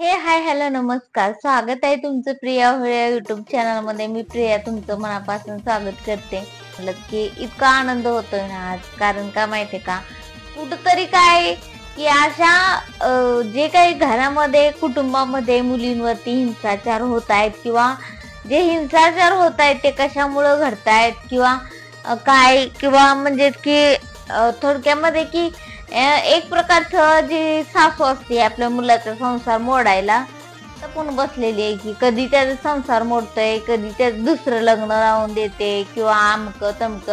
Hi hello नमस्कार. स्वागत आहे तुमचं प्रिया होळे युट्यूब चॅनल मध्ये. मी प्रिया तुमचं मनापासून स्वागत करते. म्हटलं की इतका आनंद होतोय ना आज, कारण का माहितीये का, कुठतरी काय की अशा जे काही घरामध्ये कुटुंबामध्ये मुलींवरती हिंसाचार होत आहेत किंवा जे हिंसाचार होत आहेत ते कशामुळे घडतायत किंवा काय किंवा म्हणजे की थोडक्यामध्ये की एक प्रकारचं जी सासू असते आपल्या मुलाचा संसार मोडायला पण बसलेली आहे, की कधी त्याचा संसार मोडतोय, कधी त्याचं दुसरं लग्न लावून देते किंवा आमक तमक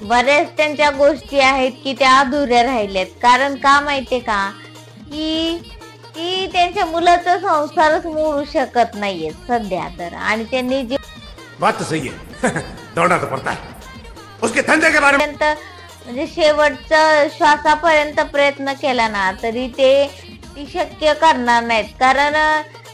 बऱ्याच त्यांच्या गोष्टी आहेत की त्या अधुऱ्या राहिल्यात. कारण का माहितीये का, की ती त्यांच्या मुलाचा संसारच मोडू शकत नाहीये सध्या तर. आणि त्यांनी जे बात तो सही है दौड़ना तो पड़ता है उसके धंधे के बारे में म्हणजे शेवटचा श्वासापर्यंत प्रयत्न केला ना तरी ती शक्य करणार नाहीत. कारण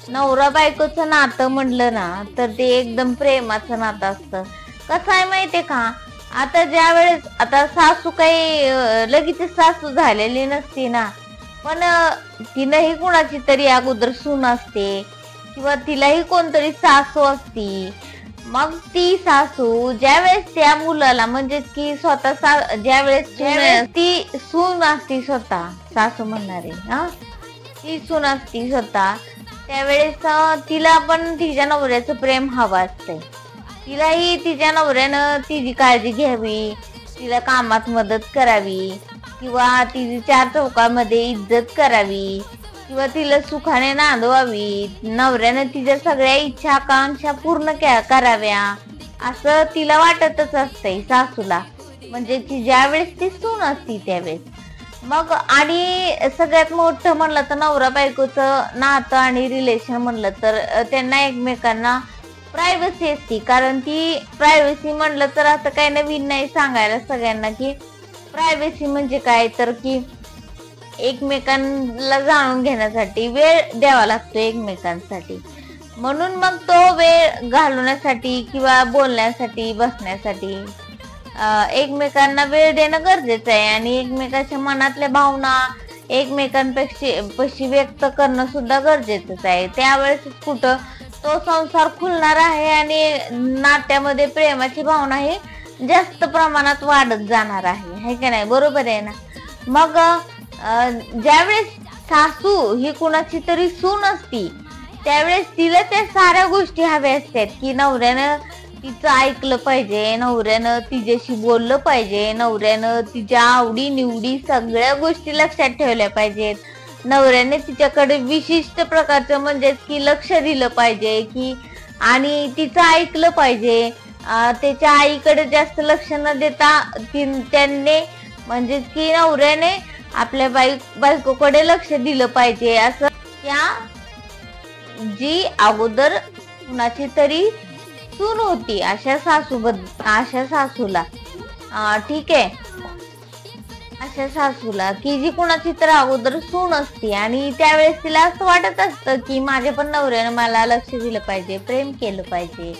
नवरा बायकोचं नातं म्हणलं ना तर ते एकदम प्रेमाचं नातं असतं. कसं आहे माहितीये का, आता ज्या वेळेस आता सासू काही लगेच सासू झालेली नसती ना, पण तिनंही कुणाची तरी अगोदर सून असते किंवा तिलाही कोणतरी सासू असती. मग ती सासू ज्यावेळेस त्या मुलाला म्हणजे की स्वतः ज्यावेळेस ती सून असती, स्वतः सासू म्हणणारे ती सून असती स्वतः, त्यावेळेस तिला पण तिच्या नवऱ्याचं प्रेम हवं असतंय. तिलाही तिच्या नवऱ्यानं तिची काळजी घ्यावी, तिला कामात मदत करावी किंवा तिची चार चौकामध्ये इज्जत करावी किंवा तिला सुखाने नांदवावी, नवऱ्यानं तिच्या सगळ्या इच्छा आकांक्षा पूर्ण कराव्या असं तिला वाटतच असतंय सासूला. म्हणजे की ज्यावेळेस ती सून असती त्यावेळेस. मग आणि सगळ्यात मोठं म्हणलं तर नवरा बायकोचं नातं आणि रिलेशन म्हणलं तर त्यांना एकमेकांना प्रायव्हसी असती. कारण ती प्रायव्हसी म्हणलं तर आता काही नवीन नाही सांगायला सगळ्यांना, की प्रायव्हसी म्हणजे काय तर की एकमेकांना जाणून घेण्यासाठी वेळ द्यावा लागतो एकमेकांसाठी. म्हणून मग तो वेळ घालवण्यासाठी किंवा बोलण्यासाठी बसण्यासाठी एकमेकांना वेळ देणं गरजेचं आहे. आणि एकमेकांच्या मनातल्या भावना एकमेकांपेक्षा व्यक्त करणं सुद्धा गरजेचंच आहे. त्यावेळेस कुठं तो संसार खुलणार आहे आणि नात्यामध्ये प्रेमाची भावना ही जास्त प्रमाणात वाढत जाणार आहे का नाही, बरोबर आहे ना. मग ज्यावेळेस सासू ही कुणाची तरी सून असती त्यावेळेस तिला त्या साऱ्या गोष्टी हव्या असतात, की नवऱ्यानं तिचं ऐकलं पाहिजे, नवऱ्यानं तिच्याशी बोललं पाहिजे, नवऱ्यानं तिच्या आवडी निवडी सगळ्या गोष्टी लक्षात ठेवल्या पाहिजेत, नवऱ्याने तिच्याकडे विशिष्ट प्रकारचं म्हणजे की लक्ष दिलं पाहिजे की आणि तिचं ऐकलं पाहिजे. त्याच्या आईकडे जास्त लक्ष न देता त्यांनी म्हणजे की नवऱ्याने आपल्या बायकोकडे लक्ष दिलं पाहिजे. असं त्या जी अगोदर कुणाची तरी सून होती अशा सासूला ठीक आहे, अशा सासूला की जी कुणाची तर अगोदर सून असते आणि त्यावेळेस तिला असं वाटत असतं की माझ्या पण नवऱ्यानं मला लक्ष दिलं पाहिजे, प्रेम केलं पाहिजे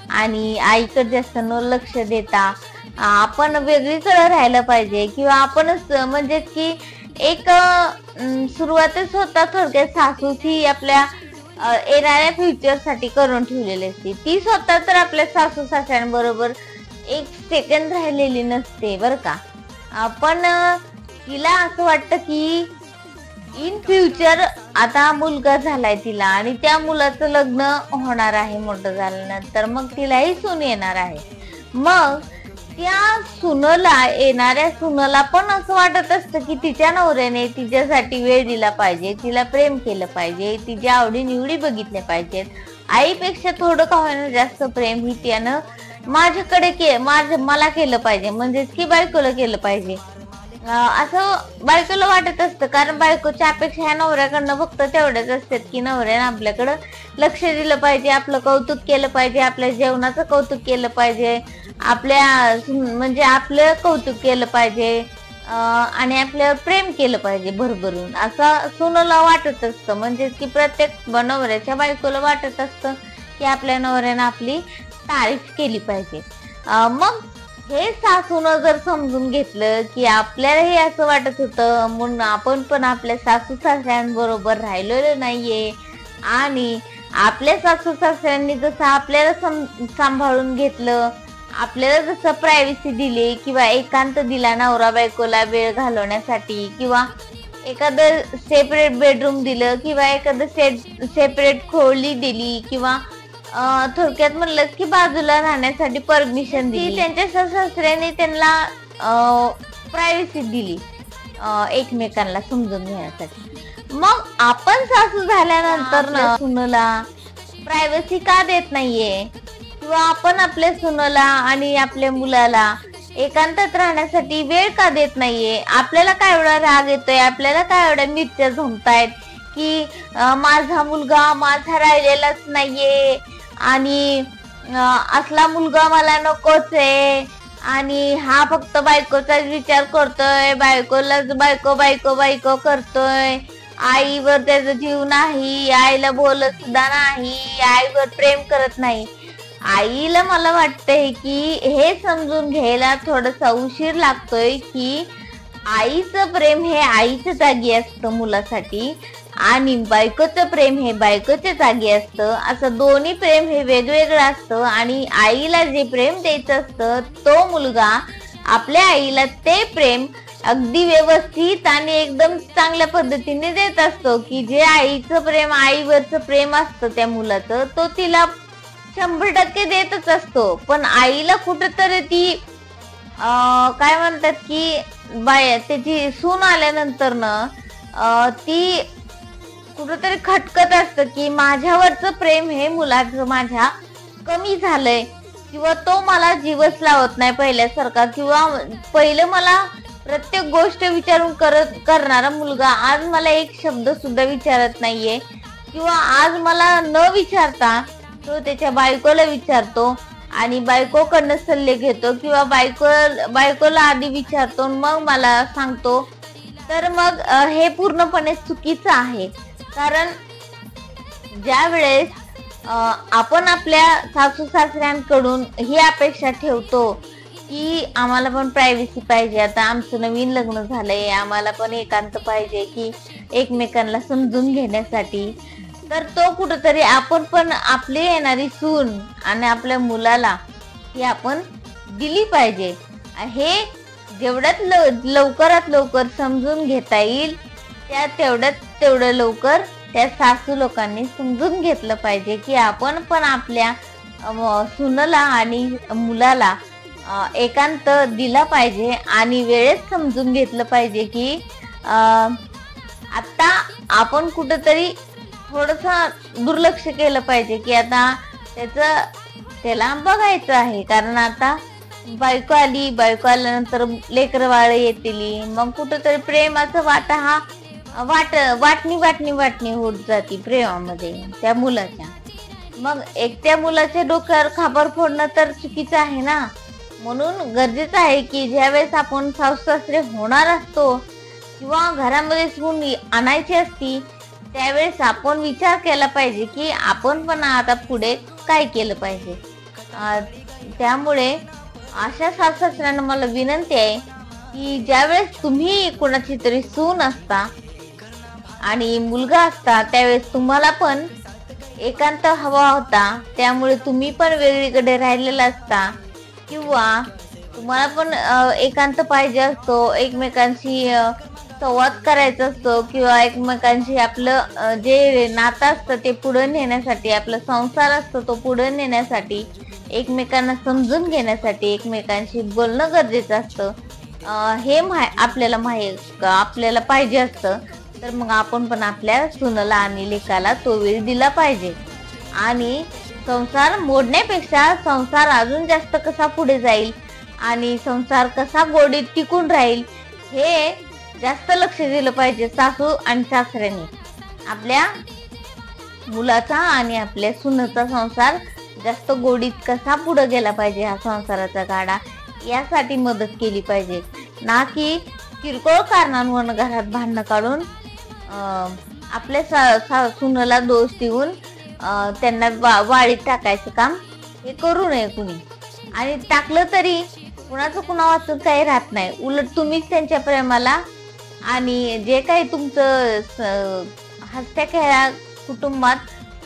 आणि आईकडे जास्त न लक्ष देता आपण वेगळीकडे राहायला पाहिजे किंवा आपणच म्हणजे की एक सुरुवातच होता. थोडक्यात सासूच ही आपल्या येणाऱ्या फ्युचर साठी करून ठेवलेली असते. ती स्वतः तर आपल्या सासू सासऱ्यांबरोबर एक सेकंद राहिलेली नसते बर का. पण तिला असं वाटतं की इन फ्युचर आता मुलगा झालाय तिला आणि त्या मुलाचं लग्न होणार आहे मोठं झाल्यानंतर, मग तिलाही सून येणार आहे. मग त्या सुनला येणाऱ्या सुनला पण असं वाटत असतं की तिच्या नवऱ्याने तिच्यासाठी वेळ दिला पाहिजे, तिला प्रेम केलं पाहिजे, तिच्या आवडी निवडी बघितल्या पाहिजेत. आईपेक्षा थोडं का होईना जास्त प्रेम ही त्यानं माझ्याकडे मला केलं पाहिजे, म्हणजेच की बायकोला केलं पाहिजे असं बायकोला वाटत असतं. कारण बायकोच्या अपेक्षा ह्या नवऱ्याकडनं फक्त तेवढ्याच असतात की नवऱ्यानं आपल्याकडं लक्ष दिलं पाहिजे, आपलं कौतुक केलं पाहिजे, आपल्या जेवणाचं कौतुक केलं पाहिजे, म्हणजे आपलं कौतुक केलं पाहिजे आणि आपल्यावर प्रेम केलं पाहिजे भरभरून, असं सुनेला वाटत असतं. म्हणजे की प्रत्येक नवऱ्याच्या बायकोला वाटत असतं की आपल्या नवऱ्यानं आपली तारीफ केली पाहिजे. मग हे सासूनं जर समजून घेतलं की आपल्यालाही असं वाटत होतं म्हणून आपण पण आपल्या सासू सासऱ्यांबरोबर राहिलेलो नाहीये, आणि आपल्या सासू सासऱ्यांनी जसं आपल्याला सांभाळून घेतलं, आपल्याला जसं प्रायव्हसी दिली किंवा एकांत दिला नवरा बायकोला वेळ घालवण्यासाठी, किंवा एखादं सेपरेट बेडरूम दिलं किंवा एखादं सेपरेट खोली दिली, किंवा थोडक्यात म्हणलं की बाजूला राहण्यासाठी परमिशन दिली, त्यांच्या सासऱ्याने त्यांना प्रायव्हसी दिली एकमेकांना समजून घेण्यासाठी. मग आपण सासू झाल्यानंतर ना सुनेला प्रायव्हसी का देत नाहीये, किंवा आपण आपल्या सुनेला आणि आपल्या मुलाला एकांतात राहण्यासाठी वेळ का देत नाहीये? आपल्याला काय एवढा राग येतोय, आपल्याला काय एवढ्या मिरच्या झोंबतायत की माझा मुलगा माझा राहिलेलाच नाहीये, आणि असला मुलगा मला नकोच आहे, आणि हा फक्त बायकोचाच विचार करतोय, बायकोलाच बायको बायको बायको करतोय, आईवर त्याचा जीव नाही, आईला बोलत सुद्धा नाही, आईवर प्रेम करत नाही. आईला मला वाटतंय की हे समजून घ्यायला थोडासा उशीर लागतोय की आईचं प्रेम हे आईच्या जागी असतं मुलासाठी, आणि बायकोचं प्रेम हे बायकोच्या जागी असतं. असं दोन्ही प्रेम हे वेगवेगळं असतं, आणि आईला जे प्रेम द्यायचं असतं तो मुलगा आपल्या आईला ते प्रेम अगदी व्यवस्थित आणि एकदम चांगल्या पद्धतीने देत असतो, की जे आईचं प्रेम आईवरचं प्रेम असतं त्या मुलाचं तो तिला 100% देतच असतो. पण आईला कुठंतरी ती काय म्हणतात की त्याची सून आल्यानंतर ना ती कुठंतरी खटकत असतं की माझ्यावरचं प्रेम हे मुलाचं माझ्या कमी झालंय, किंवा तो मला जीवच लावत नाही पहिल्यासारखा, किंवा पहिलं मला प्रत्येक गोष्ट विचारून करणारा मुलगा आज मला एक शब्द सुद्धा विचारत नाहीये, किंवा आज मला न विचारता तो त्याच्या बायकोला विचारतो आणि बायकोकडनं सल्ले घेतो, किंवा बायकोला आधी विचारतो मग मला सांगतो. तर मग हे पूर्णपणे चुकीचं आहे. कारण ज्या वेळेस आपण आपल्या सासू सासऱ्यांकडून ही अपेक्षा ठेवतो की आम्हाला पण प्रायव्हसी पाहिजे, आता आमचं नवीन लग्न झालंय, आम्हाला पण एकांत पाहिजे की एकमेकांना समजून घेण्यासाठी, तर तो कुठंतरी आपण पण आपली येणारी सून आणि आपल्या मुलाला ही आपण दिली पाहिजे. हे जेवढ्यात लवकरात लवकर समजून घेता येईल तेवढं लवकर त्या सासू लोकांनी समजून घेतलं पाहिजे की आपण पण आपल्या सुनेला आणि मुलाला एकांत दिला पाहिजे, आणि वेळेत समजून घेतलं पाहिजे की आता आपण कुठंतरी थोडस दुर्लक्ष केलं पाहिजे की आता त्याला बघायचं आहे, कारण आता बायको आल्यानंतर लेकर बाळ येतील, मग कुठंतरी प्रेमाचा वाटा हा वाटणी होत जाते प्रेमामध्ये त्या मुलाच्या. मग एकट्या मुलाच्या डोक्यावर खापर फोडणं तर चुकीचं आहे ना. म्हणून गरजेचं आहे की ज्यावेळेस आपण सासू सासरे होणार असतो किंवा घरामध्ये सून आणायची असती त्यावेळेस आपण विचार केला पाहिजे की आपण पण आता पुढे काय केलं पाहिजे. त्यामुळे अशा सासू सासऱ्यांना मला विनंती आहे की ज्यावेळेस तुम्ही कोणाची तरी सून असता आणि मुलगा असता त्यावेळेस तुम्हाला पण एकांत हवा होता, त्यामुळे तुम्ही पण वेगळीकडे राहिलेला असता, किंवा तुम्हाला पण एकांत पाहिजे असतो, एकमेकांशी संवाद करायचा असतो, किंवा एकमेकांशी आपलं जे नातं असतं ते पुढे नेण्यासाठी, आपला संसार असतो तो पुढे नेण्यासाठी, एकमेकांना समजून घेण्यासाठी एकमेकांशी बोलणं गरजेचं असतं. हे आपल्याला पाहिजे असतं. तर मग आपण पण आपल्या सुनेला आणि लेकाला तो वेळ दिला पाहिजे. आणि संसार मोडण्यापेक्षा संसार अजून जास्त कसा पुढे जाईल आणि संसार कसा गोडीत टिकून राहील हे जास्त लक्ष दिलं पाहिजे सासू आणि सासऱ्यांनी. आपल्या मुलाचा आणि आपल्या सुनेचा संसार जास्त गोडीत कसा पुढे गेला पाहिजे, हा संसाराचा गाडा, यासाठी मदत केली पाहिजे. ना की किरकोळ कारणांवरून घरात भांडणं काढून आपल्या सुनेला दोष देऊन त्यांना वाळीत टाकायचं काम हे करू नये कुणी. आणि टाकलं तरी कुणाचं कुणा वाचून काही राहत नाही. उलट तुम्हीच त्यांच्या प्रेमाला आणि जे काही तुमचं हसत्या खेळ्या कुटुंबात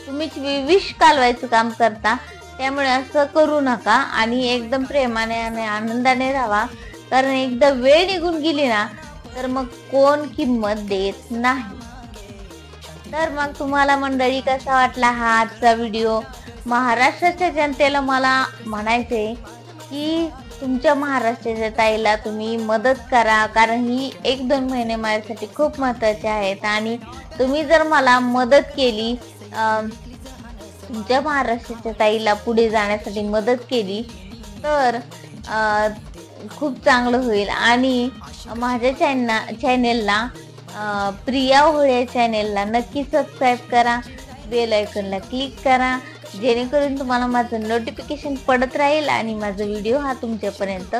तुम्हीच विष कालवायचं काम करता. त्यामुळे असं करू नका आणि एकदम प्रेमाने आणि आनंदाने राहा. कारण एकदा वेळ निघून गेली ना तर मग कोण किंमत देत नाही. तर मग तुम्हाला मंडळी कसा वाटला हा आजचा व्हिडिओ? महाराष्ट्राच्या जनतेला मला म्हणायचंय की तुमच्या महाराष्ट्राच्या ताईला तुम्ही मदत करा. कारण ही 1-2 महिने माझ्यासाठी खूप महत्त्वाचे आहेत आणि तुम्ही जर मला मदत केली, तुमच्या महाराष्ट्राच्या ताईला पुढे जाण्यासाठी मदत केली तर खूप चांगलं होईल. आणि माझ्या चॅनेलला प्रिया होळे चॅनेलला नक्की सबस्क्राईब करा, बेल आयकॉनला क्लिक करा, जेणेकरून तुम्हाला माझं नोटिफिकेशन पडत राहील आणि माझा व्हिडिओ हा तुमच्यापर्यंत